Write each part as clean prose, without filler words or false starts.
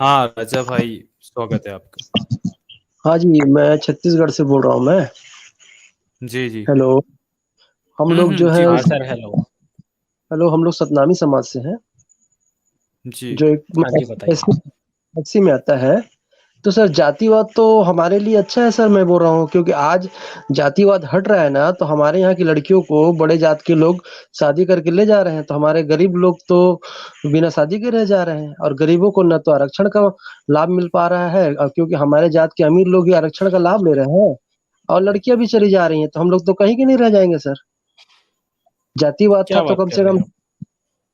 हाँ राजा भाई, स्वागत है आपका। हाँ जी, मैं छत्तीसगढ़ से बोल रहा हूँ मैं। जी जी। हेलो। हम लोग जो है जी हाँ बोलिए। Sir, hello. हेलो, हम लोग सतनामी समाज से हैं, जी जो एक हाँ जी, बताइए। एससी एससी में आता है। तो सर, जातिवाद तो हमारे लिए अच्छा है सर, मैं बोल रहा हूँ, क्योंकि आज जातिवाद हट रहा है ना, तो हमारे यहाँ की लड़कियों को बड़े जात के लोग शादी करके ले जा रहे हैं, तो हमारे गरीब लोग तो बिना शादी के रह जा रहे हैं, और गरीबों को न तो आरक्षण का लाभ मिल पा रहा है, और क्योंकि हमारे जात के अमीर लोग ही आरक्षण का लाभ ले रहे हैं, और लड़कियां भी चली जा रही हैं, तो हम लोग तो कहीं के नहीं रह जाएंगे सर। जातिवाद था क्या तो बात कम कर से रहे कम हैं आप?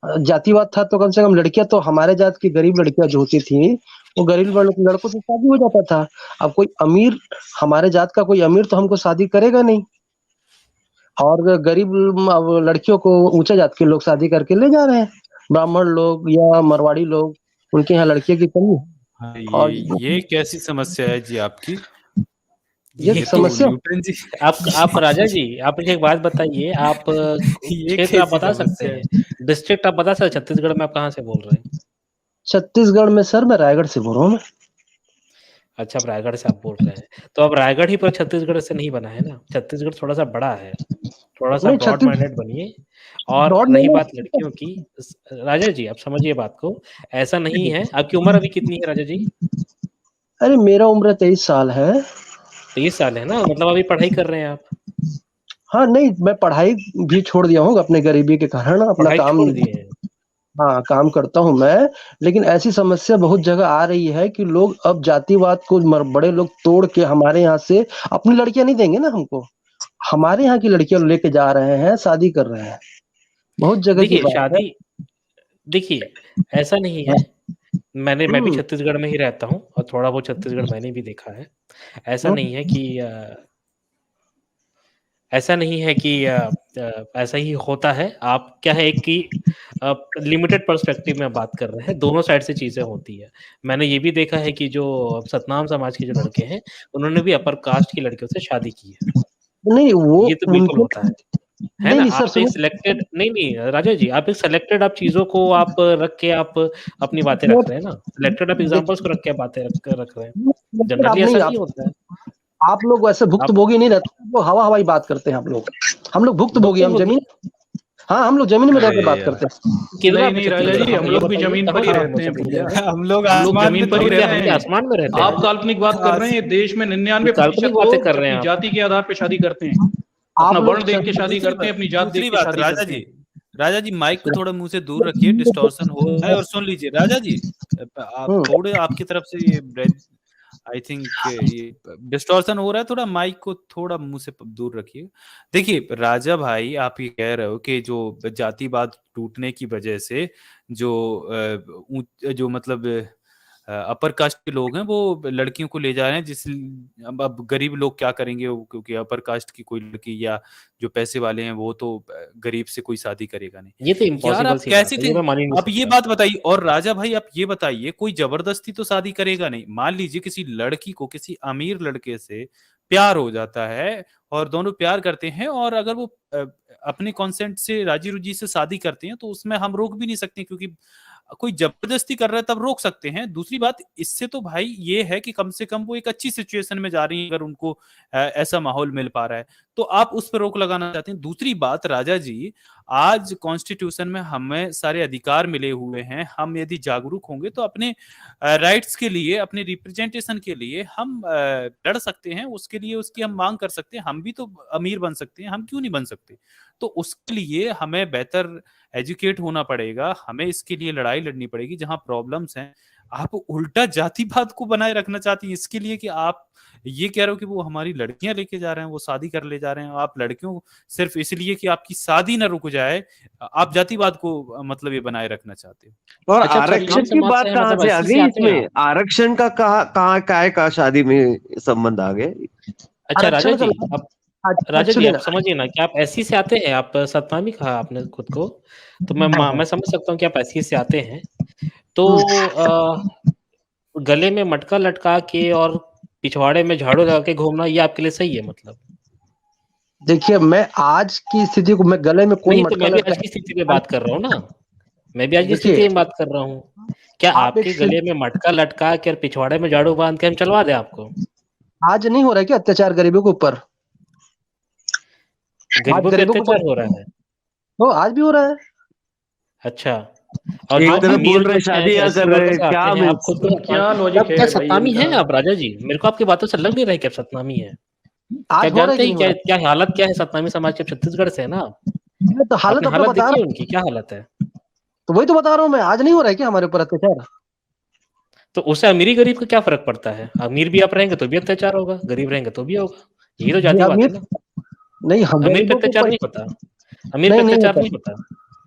जातिवाद था तो कम से कम लड़कियां तो हमारे जात की गरीब लड़कियां जो होती थी, वो गरीब लड़कों से शादी हो जाता था। अब कोई अमीर, हमारे जात का कोई अमीर तो हमको शादी करेगा नहीं, और गरीब अब लड़कियों को ऊंचे जात के लोग शादी करके ले जा रहे हैं, ब्राह्मण लोग या मरवाड़ी लोग, उनके यहाँ लड़कियों की कमी है। हाँ, और ये कैसी समस्या है जी आपकी? ये ये तो समस्या, न्यूटन जी। आप राजा जी, आप मुझे एक बात बताइए। आप ये क्षेत्र आप कैसी बता सकते समस्या है? हैं? डिस्ट्रिक्ट आप बता सकते हैं? छत्तीसगढ़ में आप कहाँ से बोल रहे हैं? छत्तीसगढ़ में सर, मैं रायगढ़ से बोल रहा हूँ मैं। अच्छा, आप रायगढ़ से आप बोल रहे हैं। तो अब रायगढ़ ही पूरा छत्तीसगढ़ से नहीं बना है ना, छत्तीसगढ़ थोड़ा-सा बड़ा है। थोड़ा-सा नहीं, ब्रॉड छत्तीस माइंडेड बनिए। और ब्रॉड रही मैंने, बात लड़कियों की, राजा जी आप समझिए बात को, ऐसा नहीं है। आपकी उम्र अभी कितनी है राजा जी? अरे मेरा उम्र 23 साल है। 23 साल है ना, मतलब अभी पढ़ाई कर रहे हैं आप? हाँ, नहीं, मैं पढ़ाई भी छोड़ दिया हूँ अपने गरीबी के कारण, अपना पढ़ाई काम, छोड़ दिए हैं? हाँ, काम करता हूँ मैं। लेकिन ऐसी समस्या बहुत जगह आ रही है कि लोग अब जातिवाद को बड़े लोग तोड़ के हमारे यहाँ से अपनी लड़कियां नहीं देंगे ना हमको, हमारे यहाँ की लड़कियां लेके जा रहे हैं, शादी कर रहे हैं। बहुत जगह की देखिए बात है। शादी, देखिए ऐसा नहीं है। मैं भी हम्म, छत्तीसगढ़ में ही रहता हूँ और थोड़ा बहुत छत्तीसगढ़ मैंने भी देखा है। ऐसा नहीं है कि ऐसा नहीं है कि ऐसा ही होता है। आप क्या है कि लिमिटेड पर्सपेक्टिव में बात कर रहे हैं, दोनों साइड से चीज़ें होती है। मैंने ये भी देखा है कि जो सतनाम समाज के जो लड़के हैं, उन्होंने भी अपर कास्ट की लड़कियों से शादी की है। नहीं वो ये तो बिल्कुल उनके, होता है नहीं ना? नहीं सर आप एक सुनो, सिलेक्टेड नहीं, नहीं राजा जी, आप एक सिलेक्टेड आप चीज़ों को आप रख के आप अपनी बातें रख रहे हैं ना। सिलेक्टेड आप एग्ज़ाम्पल्स को रख के आप बातें रख रहे हैं। देखिए आप जनरली नहीं, ऐसा नहीं होता है। आप लोग वैसे आप भुक्तभोगी नहीं रहते, वो हवा हवाई बात करते हैं हम लोग भुक्तभोगी, हम भुक्तभोगी जमीन, हाँ, हम लोग जमीन में रह अरे के बात यार, करते हैं। किधर नहीं पे नहीं राजा छत्तीसगढ़ जी, में? हम ये लोग भी बताइए जमीन पर कहाँ ही कहाँ रहते में हैं छत्तीसगढ़ भैया। में? हम लोग हम लोग आसमान में जमीन पर ही थोड़ी रहते हम क्या हैं। आसमान में रहते आप हैं? काल्पनिक बात कर रहे हैं। देश में ये 99% काल्पनिक बातें कर लोग रहे हैं अपनी आप। जाति के आधार पर शादी करते हैं, अपना आप लोग वर्ण देख के शादी करते हैं, अपनी जात दूसरी देख के बात शादी राजा करते जी, हैं। राजा जी माइक को थोड़ा मुंह से दूर रखिए, डिस्टॉर्शन हो रहा है। और सुन लीजिए राजा जी, आप हम्म, थोड़े आपकी तरफ से ये आई थिंक ये डिस्टॉर्शन हो रहा है थोड़ा, माइक को थोड़ा मुंह से दूर रखिए। देखिए राजा भाई, आप ये कह रहे हो कि जो जातिवाद टूटने की वजह से जो जो मतलब अपर कास्ट के लोग हैं वो लड़कियों को ले जा रहे हैं, अब गरीब लोग क्या करेंगे क्योंकि अपर कास्ट की कोई लड़की या जो पैसे वाले हैं वो तो गरीब से कोई शादी करेगा नहीं। ये तो यार इम्पॉसिबल आप सी बात कैसे है, थे? ये मैं मान ही नहीं आप ये सकता। बात बताइए। और राजा भाई आप ये बताइए, कोई जबरदस्ती तो शादी करेगा नहीं। मान लीजिए किसी लड़की को किसी अमीर लड़के से प्यार हो जाता है और दोनों प्यार करते हैं, और अगर वो अपने कॉन्सेंट से राजी रुजी से शादी करते हैं तो उसमें हम रोक भी नहीं सकते, क्योंकि कोई जबरदस्ती कर रहा है तब रोक सकते हैं। दूसरी बात इससे तो भाई ये है कि कम से कम वो एक अच्छी सिचुएशन में जा रही है, अगर उनको ऐसा माहौल मिल पा रहा है तो आप उस पर रोक लगाना चाहते हैं। दूसरी बात राजा जी, आज कॉन्स्टिट्यूशन में हमें सारे अधिकार मिले हुए हैं। हम यदि जागरूक होंगे तो अपने राइट्स के लिए, अपने रिप्रेजेंटेशन के लिए हम लड़ सकते हैं, उसके लिए उसकी हम मांग कर सकते हैं। हम भी तो अमीर बन सकते हैं, हम क्यों नहीं बन सकते? तो उसके लिए हमें बेहतर एजुकेट होना पड़ेगा, हमें इसके लिए लड़ाई लड़नी पड़ेगी। जहां प्रॉब्लम्स हैं, आप उल्टा जातिवाद को बनाए रखना चाहती हैं इसके लिए कि आप ये कह रहे हो कि वो हमारी लड़कियां लेके जा रहे हैं, वो शादी कर ले जा रहे हैं। आप लड़कियों को सिर्फ इसलिए कि आपकी शादी ना रुक जाए, आप जातिवाद को मतलब ये बनाए रखना चाहते हो। और अच्छा, आप आरक्षण सतनाम की समाज से बात हैं, कहाँ मतलब से आ एससी से गई? आते हैं इसमें आप? आरक्षण का कहाँ कहाँ काय का शादी में संबंध आ गया? अच्छा राजा आरक्षण का जी, लाभ, आप आज राजा जी सुनिए आप ना, समझिए ना कि आप एससी से आते हैं, आप सतनामी कहा आपने खुद को, तो हाँ, हाँ, मैं समझ सकता हूँ कि आप एससी से आते हैं। तो हम्म। गले में मटका लटका के और पिछवाड़े में झाड़ू लगा के घूमना, ये आपके लिए सही है मतलब? देखिए, मैं आज की स्थिति को, मैं गले में कोई नहीं, तो मटका मैं भी लटका, आज की स्थिति पे बात कर रहा हूँ ना, मैं भी आज की स्थिति देखिए, में बात कर रहा हूँ क्या आप आपके एक गले में मटका लटका के और पिछवाड़े में झाड़ू बांध के हम चलवा दें आपको? आज नहीं हो रहा है क्या अत्याचार गरीबों के ऊपर? आज गरीबों पे गरीबों के ऊपर अत्याचार हो रहा है? तो आज भी हो रहा है। अच्छा, और एक जो तरफ अमीर बोल लोग रहे हैं, शादी जो यहाँ ऐसी कर रहे बातों हैं, से आते क्या हैं, आप खुद तो क्या आप लॉजिक क्या है भाई सतनामी हैं इनका? आप राजा जी? मेरे को आपकी बातों से लग नहीं रहा है कि आप सतनामी हैं। क्या आज आप हो रहा है जानते कि हैं नहीं हो क्या क्या हालत क्या है सतनामी समाज के? छत्तीसगढ़ से है ना आप? रहा है? तो हालत आपने अपना हालत बता देखी है रहा उनकी, क्या हालत है? तो वही तो बता रहा हूँ मैं, आज नहीं हो रहा है क्या हमारे ऊपर अत्याचार? तो उससे अमीरी गरीब का क्या फर्क पड़ता है? अमीर भी आप रहेंगे तो भी अत्याचार होगा, गरीब रहेंगे तो भी होगा। यही तो ये जातिवाद है अमीर ना। नहीं, हम अमीर पे गरीबों के अत्याचार ऊपर नहीं होता, अमीर पे नहीं अत्याचार होता,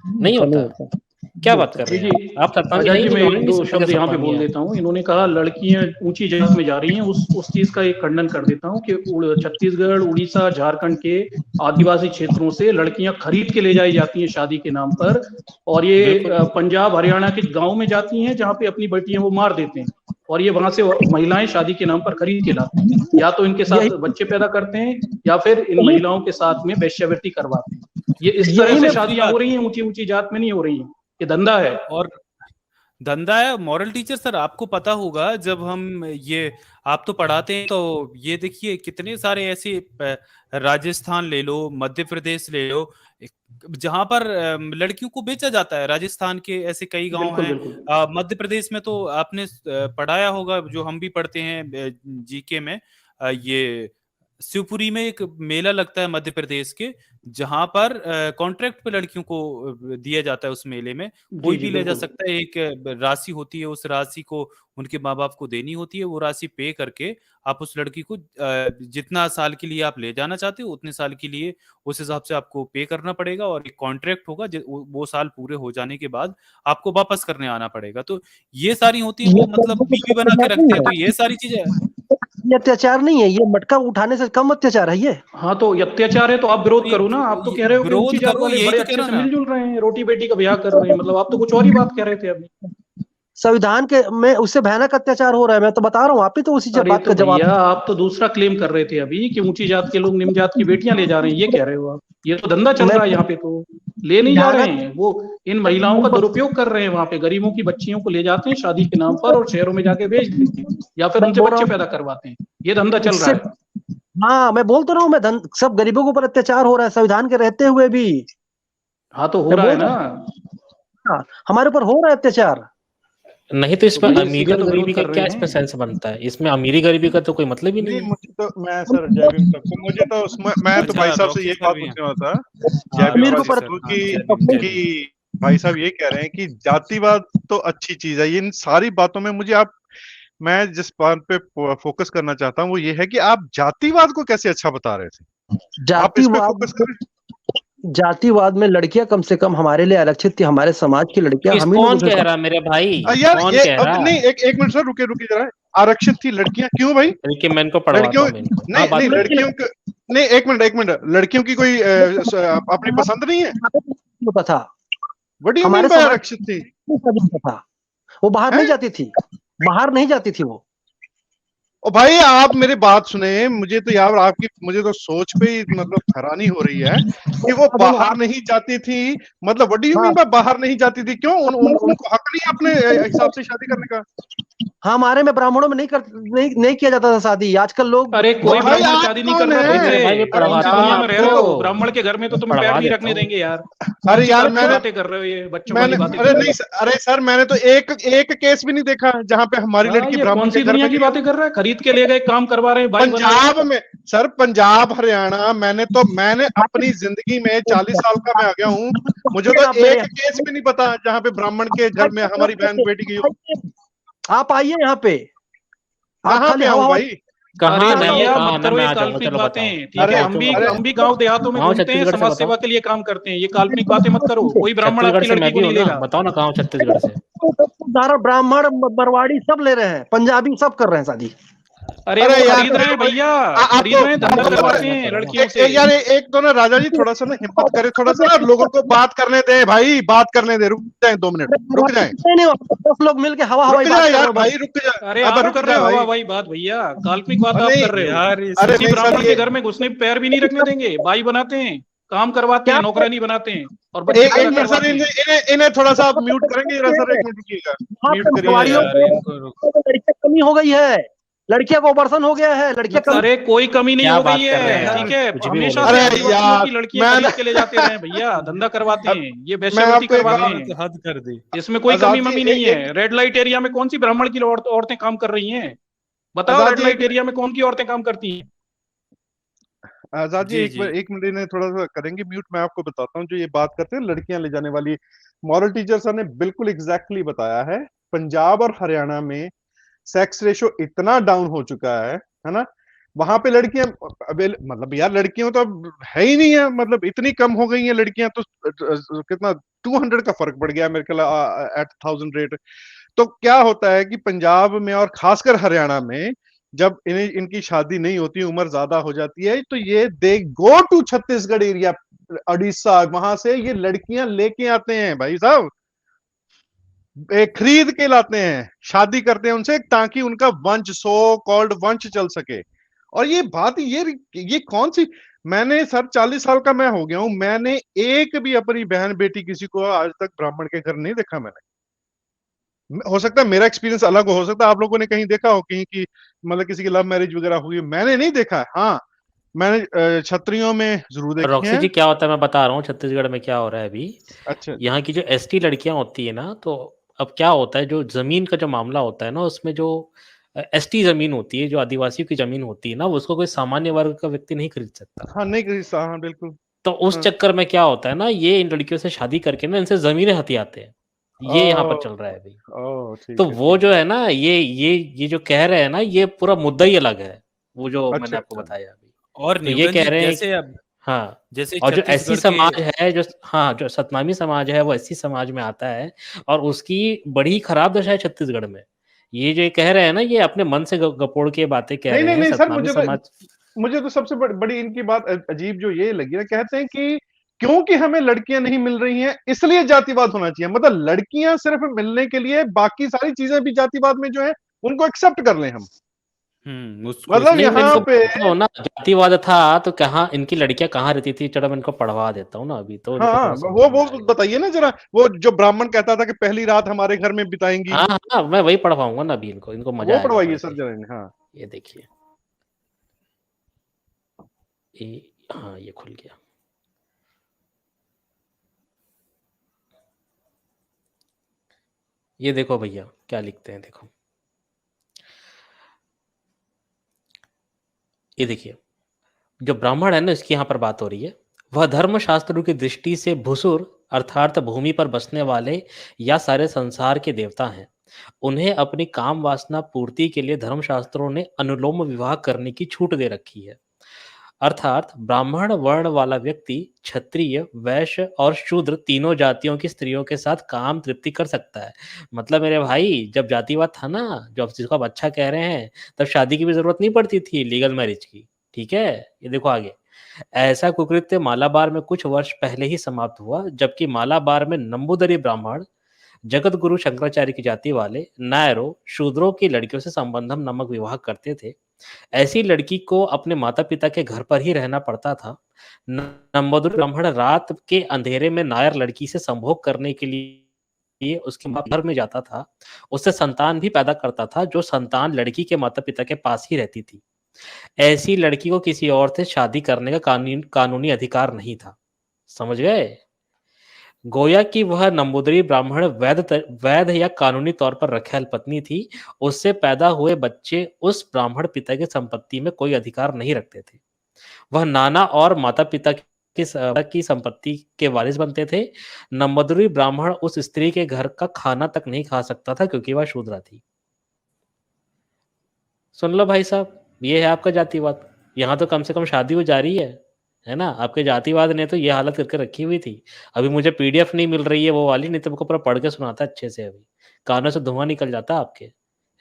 नहीं होता, नहीं नहीं होता। होता, क्या नहीं बात होता। कर जी रहे हैं जी आप? सतनामी आजाद है ही जी, नहीं, मैं तो मान ही एक नहीं दो सकता क्या शब्द यहाँ पे सतनामी बोल है। देता हूँ। इन्होंने कहा लड़कियां ऊंची जात में जा रही हैं, उस चीज का एक खंडन कर देता हूँ कि छत्तीसगढ़, उड़ीसा, झारखंड के आदिवासी क्षेत्रों से लड़कियां खरीद के ले जाई जाती हैं शादी के नाम पर, और ये बिल्कुल। पंजाब हरियाणा के गांव में जाती हैं जहाँ पे अपनी बेटियां वो मार देते हैं, और ये वहां से महिलाएं शादी के नाम पर खरीद के लाते हैं, या तो इनके साथ यही बच्चे पैदा करते हैं या फिर इन महिलाओं के साथ में वेश्यावृत्ति करवाते हैं। ये इस तरह यही से मैं शादियां हो रही हैं, ऊंची ऊंची जात में नहीं हो रही हैं, ये धंधा है। और धंधा है। मॉरल टीचर सर, आपको पता होगा जब हम ये आप तो पढ़ाते हैं, तो ये देखिए कितने सारे ऐसे राजस्थान ले लो, मध्य प्रदेश ले लो, जहां पर लड़कियों को बेचा जाता है। राजस्थान के ऐसे कई गांव बिल्कुल हैं। बिल्कुल। मध्य प्रदेश में तो आपने पढ़ाया होगा, जो हम भी पढ़ते हैं जीके में। ये शिवपुरी में एक मेला लगता है मध्य प्रदेश के, जहां पर कॉन्ट्रैक्ट पे लड़कियों को दिया जाता है। उस मेले में जी कोई जी भी ले जा बिल्कुल। सकता है। एक राशि होती है, उस राशि को उनके माँ बाप को देनी होती है। वो राशि पे करके आप उस लड़की को जितना साल के लिए आप ले जाना चाहते हो, उतने साल के लिए उस हिसाब से आपको पे करना पड़ेगा, और एक कॉन्ट्रैक्ट होगा। वो साल पूरे हो जाने के बाद आपको वापस करने आना पड़ेगा। तो ये सारी होती है, ये वो मतलब बीवी बना के अत्याचार रखते नहीं हैं। तो है, ये सारी चीजें ये अत्याचार नहीं है, ये मटका उठाने से कम अत्याचार है ये। हाँ तो ये अत्याचार है तो आप विरोध करो ना। आप तो कह रहे हो कि ऊंची विरोध जात करो, वाले यही बड़े तो कह अच्छे रहा से हूं ना। मिलजुल रहे हैं, रोटी बेटी का ब्याह कर रहे हैं, मतलब आप तो कुछ और ही बात कह रहे थे अभी। संविधान के में उससे भयानक अत्याचार हो रहा है, मैं तो बता रहा हूँ। आप ही तो उसी अरे बात तो का जवाब भैया, आप तो दूसरा क्लेम कर रहे थे अभी कि ऊंची जात के लोग निम्न जात की बेटियां ले जा रहे हैं, ये कह रहे हो आप। ये तो धंधा चल मैं रहा है यहाँ पे, तो ले नहीं जा रहे भयानक हैं वो, इन महिलाओं का दुरुपयोग कर रहे हैं। वहां पे गरीबों की बच्चियों को ले जाते हैं शादी के नाम पर और शहरों में जाके बेच देते हैं, या फिर मैं उनसे बोल रहा बच्चे हूँ पैदा करवाते हैं। ये धंधा चल रहा उससे, है। हाँ मैं बोल तो रहा हूँ, मैं सब गरीबों के ऊपर अत्याचार हो रहा है संविधान के रहते हुए भी। हाँ तो हो मैं रहा है बोल ना। रहा हूँ, हाँ, हमारे ऊपर हो रहा है अत्याचार। नहीं तो तो इसमें भैया इसी अमीरी का और तो गरीबी विरोध का कर क्या रहे इसमें हैं। सेंस बनता है? इसमें अमीरी गरीबी का तो कोई मतलब ही नहीं नहीं, है। मुझे तो मैं सर जय भीम सबको, मुझे तो उसमें मैं तो अच्छा, भाई साहब से रॉकी यही सर बात भी हैं। पूछने वाला था। जय हाँ, भीम अमीर को रॉकी वाले पर सर, को हाँ, जय भीम, जय भीम। कि भाई साहब ये कह रहे हैं कि जातिवाद तो अच्छी चीज है। इन सारी बातों में मैं जिस बात पे फोकस करना चाहता हूँ वो ये है कि आप जातिवाद को कैसे अच्छा बता रहे थे। आप इस पे फोकस करें। जातिवाद में लड़कियां कम से कम हमारे लिए आरक्षित थी, हमारे समाज की लड़कियां हम ही लोगों कौन से कह रहा मेरे भाई? यार कौन ये कह अब रहा? नहीं, एक मिनट सर, रुके जरा। आरक्षित थी लड़कियां, क्यों भाई? बल्कि मैं इनको पढ़वाता लड़कियों हूँ इनको। हाँ, नहीं बात नहीं करो। लड़कियों के नहीं, एक मिनट, लड़कियों की कोई अपनी पसंद नहीं है? होता था, व्हाट डू यू हमारे मीन बाय समाज आरक्षित थी? होता था, वो बाहर नहीं हैं? जाती थी, बाहर नहीं जाती थी वो। ओ भाई आप मेरी बात सुने, मुझे तो यार मुझे तो सोच पे ही मतलब हैरानी हो रही है कि वो बाहर नहीं जाती थी। मतलब what do you mean by बाहर नहीं जाती थी? क्यों उनको हक नहीं है अपने हिसाब से शादी करने का? हमारे में ब्राह्मणों में नहीं किया जाता था शादी। आजकल लोग अरे कोई भाई ब्राह्मण आप शादी नहीं कौन करना है? तुमसे। भाई मैं कौन सी पढ़वाता हूँ दुनिया में रह रहे हो? आपको। ब्राह्मण के घर में तो तुम्हें पढ़वा पैर नहीं देता रखने हूँ। देंगे यार। अरे यार बातें कर रहे हो, ये बच्चों वाली बातें कर रहे हो। अरे सर मैंने तो एक केस भी नहीं देखा जहां पे हमारी हाँ, लड़की ये ब्राह्मण कौन के सी घर दुनिया पे की गई। बातें कर रहा है? खरीद के ले गए, काम करवा रहे हैं, भाई बना रहे हैं। पंजाब में सर, पंजाब हरियाणा, मैंने अपनी जिंदगी में 40 साल का मैं आ गया हूँ, मुझे तो एक केस भी नहीं पता जहां पे ब्राह्मण के घर में हमारी बहन बेटी गई हो। आप आइए यहाँ पे, आप कहाँ खाली पे आऊं हवा भाई? कहाँ अरे नहीं है? भैया कहाँ मत ना करो मैं ये आ जाऊंगा। काल्पनिक चलो बातें। बताओ। ठीक है, हम भी गांव देहातों में गाँव घूमते हैं, छत्तीसगढ़ से समाज बताओ। सेवा के लिए काम करते हैं। ये काल्पनिक बातें मत करो। कोई ब्राह्मण छत्तीसगढ़ आपकी से मैं लड़की को भी हूँ नहीं ना, लेगा। बताओ ना गाँव छत्तीसगढ़ से। ब्राह्मण मरवाड़ी सब ले रहे हैं, पंजाबी सब कर रहे हैं शादी। अरे वो यार खरीद रहे हैं भैया, खरीद आपको रहे हैं, धंधा वाली करवाते बातें मत हैं करो ना। लड़कियों से। यार एक तो ना राजा जी थोड़ा सा ना हिम्मत करे, थोड़ा सा ना लोगों को बात करने दे भाई, बात करने दे। रुक जाए 2 मिनट, रुक जाए, नहीं 10 लोग मिलके हवा रुक हवाई बात जाए कर रहे यार हो। भाई, रुक जा। अरे अब आप रुक कर जा रहे हो भाई। हवा भाई बात भैया, काल्पनिक बात आप नहीं कर रहे हो। यार अरे किसी नहीं ब्राह्मण सर, के घर में घुसने पे पैर भी नहीं रखने देंगे, भाई बनाते हैं, काम करवाते हैं, क्या नौकरानी बनाते हैं और बच्चे एक पैदा मिनट सर, करवाते हैं। इन्हें थोड़ा सा आप म्यूट करेंगे जरा सर, एक मिनट रुकिएगा, वहाँ म्यूट पे करिए सवारियों यार इनको लड़कियां कमी हो गई है, लड़कियां को ऑपरेशन हो गया है, लड़कियां कमी। अरे कोई कमी नहीं क्या हो गई बात कर रहे हैं है, यार, ठीक है। कुछ भी हमेशा बोले से अरे आदिवासियों यार, की लड़कियां मैं खरीद के ले जाते रहे हैं भैया, धंधा करवाते हैं, ये मैं वेश्यावृत्ति आपको एक करवाते बात, इन्होंने हैं। तो हद कर दी। इसमें कोई आजाद कमी जी ममी नहीं है। रेड लाइट एरिया में कौन सी ब्राह्मण की औरतें काम कर रही हैं? बताओ, आजाद रेड जी लाइट एरिया में कौन की औरतें काम करती हैं? आजाद जी जी एक जी एक मिनट इन्हें थोड़ा सा करेंगे म्यूट। मैं आपको बताता हूँ, जो ये बात करते हैं लड़कियां ले जाने वाली, मॉरल टीचर सर ने बिल्कुल एग्जैक्टली बताया है। पंजाब और हरियाणा में सेक्स रेशो इतना डाउन हो चुका है ना, वहां पे लड़कियां मतलब यार लड़कियों तो अब है ही नहीं है, मतलब इतनी कम हो गई हैं लड़कियां, तो कितना 200 का फर्क पड़ गया मेरे ख्याल एट 1000 रेट। तो क्या होता है कि पंजाब में और खासकर हरियाणा में जब इनकी शादी नहीं होती, उम्र ज्यादा हो जाती है, तो ये they go to Chhattisgarh area, Orissa, वहां से ये लड़कियां लेके आते हैं भाई साहब, खरीद के लाते हैं, शादी करते हैं उनसे ताकि उनका वंश, सो कॉल्ड वंश चल सके। और ये बात, ये कौन सी, मैंने सर 40 साल का मैं हो गया हूं, मैंने एक भी अपनी बहन बेटी किसी को आज तक ब्राह्मण के घर नहीं देखा मैंने। हो सकता है मेरा एक्सपीरियंस अलग हो सकता है आप लोगों ने कहीं देखा हो, कहीं की मतलब किसी की लव मैरिज वगैरह हुई, मैंने नहीं देखा है। हाँ, मैंने क्षत्रियों में जरूर देखी रॉक्सी है। जी क्या होता है मैं बता रहा हूँ छत्तीसगढ़ में क्या हो रहा है अभी। अच्छा, यहाँ की जो एसटी लड़कियां होती है ना, तो अब क्या होता है, जो जमीन का जो मामला होता है ना, उसमें जो एसटी जमीन होती है, जो आदिवासियों की जमीन होती है ना, उसको कोई सामान्य वर्ग का व्यक्ति नहीं खरीद सकता। हाँ नहीं कही, हाँ बिल्कुल। तो उस हाँ, चक्कर में क्या होता है ना, ये इन लड़कियों से शादी करके ना इनसे जमीनें हथियाते हैं। ये यहाँ पर चल रहा है अभी। ठीक तो है, वो ठीक जो है। है ना, ये जो कह रहे हैं ना, ये पूरा मुद्दा ही अलग है, वो जो मैंने अच्छा, आपको अच्छा। बताया अभी। और तो ये न्यूटन कह जी रहे हैं जैसे अब हाँ, जैसे और जो एससी छत्तीसगढ़ के समाज है, जो हाँ, जो सतनामी समाज है, वो एससी समाज में आता है और उसकी बड़ी खराब दशा है छत्तीसगढ़ में। ये जो कह रहे हैं ना, ये अपने मन से गपोड़ के बातें कह नहीं रहे नहीं हैं, नहीं सर, सतनामी समाज। मुझे तो सबसे बड़ी इनकी बात अजीब जो ये लगी ना, कहते हैं कि क्योंकि हमें लड़कियां नहीं मिल रही हैं इसलिए जातिवाद होना चाहिए। मतलब लड़कियां सिर्फ मिलने के लिए, बाकी सारी चीजें भी जातिवाद में जो है उनको एक्सेप्ट कर लें हम। उसको मतलब नहीं, मैं यहाँ इनको पे, बताता हूँ ना, जातिवाद था तो कहाँ इनकी लड़कियां कहाँ रहती थी, चलो मैं इनको पढ़वा देता हूँ ना अभी, तो इनको हाँ थोड़ा समझ में वो आएगा। बताइए ना जरा, वो जो ब्राह्मण कहता था कि पहली रात हमारे घर में बिताएंगी, हाँ हाँ, मैं वही पढ़वाऊंगा ना अभी, इनको मजा वो आएगा पढ़वाइए पढ़ सर के। जरा इन्हें। हाँ, ये देखिए, हाँ ये खुल गया। ये देखो भैया क्या लिखते हैं, देखो ये देखिए, जो ब्राह्मण है ना, इसकी यहाँ पर बात हो रही है। वह धर्मशास्त्रों की दृष्टि से भुसुर अर्थात भूमि पर बसने वाले या सारे संसार के देवता हैं। उन्हें अपनी काम वासना पूर्ति के लिए धर्मशास्त्रों ने अनुलोम विवाह करने की छूट दे रखी है। अर्थात ब्राह्मण वर्ण वाला व्यक्ति क्षत्रिय, वैश्य और शूद्र तीनों जातियों की स्त्रियों के साथ काम तृप्ति कर सकता है। मतलब मेरे भाई, जब जातिवाद था ना, जो आप जिसको आप अच्छा कह रहे हैं, तब शादी की भी जरूरत नहीं पड़ती थी, लीगल मैरिज की। ठीक है, ये देखो आगे। ऐसा कुकृत्य मालाबार में कुछ वर्ष पहले ही समाप्त हुआ, जबकि मालाबार में नंबूदरी ब्राह्मण जगत गुरु शंकराचार्य की जाति वाले नायरों शूद्रों की लड़कियों से संबंधम नामक विवाह करते थे। ऐसी लड़की को अपने माता पिता के घर पर ही रहना पड़ता था। नंबूदरी ब्राह्मण रात के अंधेरे में नायर लड़की से संभोग करने के लिए उसके घर में जाता था। उससे संतान भी पैदा करता था, जो संतान लड़की के माता पिता के पास ही रहती थी। ऐसी लड़की को किसी और से शादी करने का कानूनी अधिकार नहीं था। समझ गए? गोया कि वह नंबूदरी ब्राह्मण वैध या कानूनी तौर पर रखैल पत्नी थी। उससे पैदा हुए बच्चे उस ब्राह्मण पिता की संपत्ति में कोई अधिकार नहीं रखते थे। वह नाना और माता पिता की संपत्ति के वारिस बनते थे। नंबूदरी ब्राह्मण उस स्त्री के घर का खाना तक नहीं खा सकता था, क्योंकि वह शूद्रा थी। सुन लो भाई साहब, ये है आपका जातिवाद। यहाँ तो कम से कम शादी हो जा रही है ना। आपके जातिवाद ने तो ये हालत करके रखी हुई थी। अभी मुझे पीडीएफ नहीं मिल रही है वो वाली, नहीं तो मुझको पूरा पढ़ के सुनाता अच्छे से। अभी कानों से धुआं निकल जाता आपके,